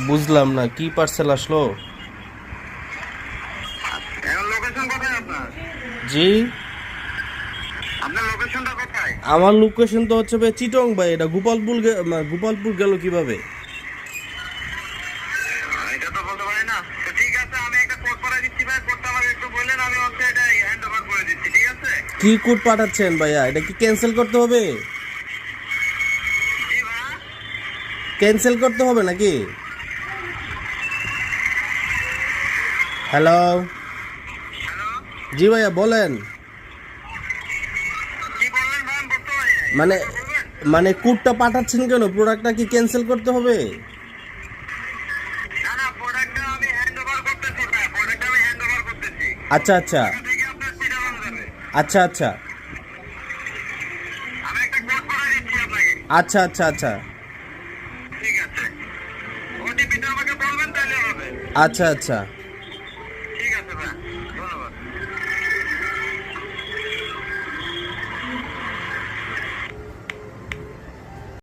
বুঝলাম না, কি পার্সেল আসলো? জি, আমার লোকেশন তো হচ্ছে ভাই চিটং ভাই। এটা গোপালপুর গেল কিভাবে? কি কোড পাঠাচ্ছেন ভাইয়া? এটা কি ক্যান্সেল করতে হবে? ক্যান্সেল করতে হবে নাকি? হ্যালো, জি ভাইয়া বলেন। মানে মানে কোডটা পাঠাচ্ছেন কেন? প্রোডাক্টটা কি ক্যান্সেল করতে হবে? আচ্ছা আচ্ছা আচ্ছা আচ্ছা আচ্ছা আচ্ছা আচ্ছা আচ্ছা আচ্ছা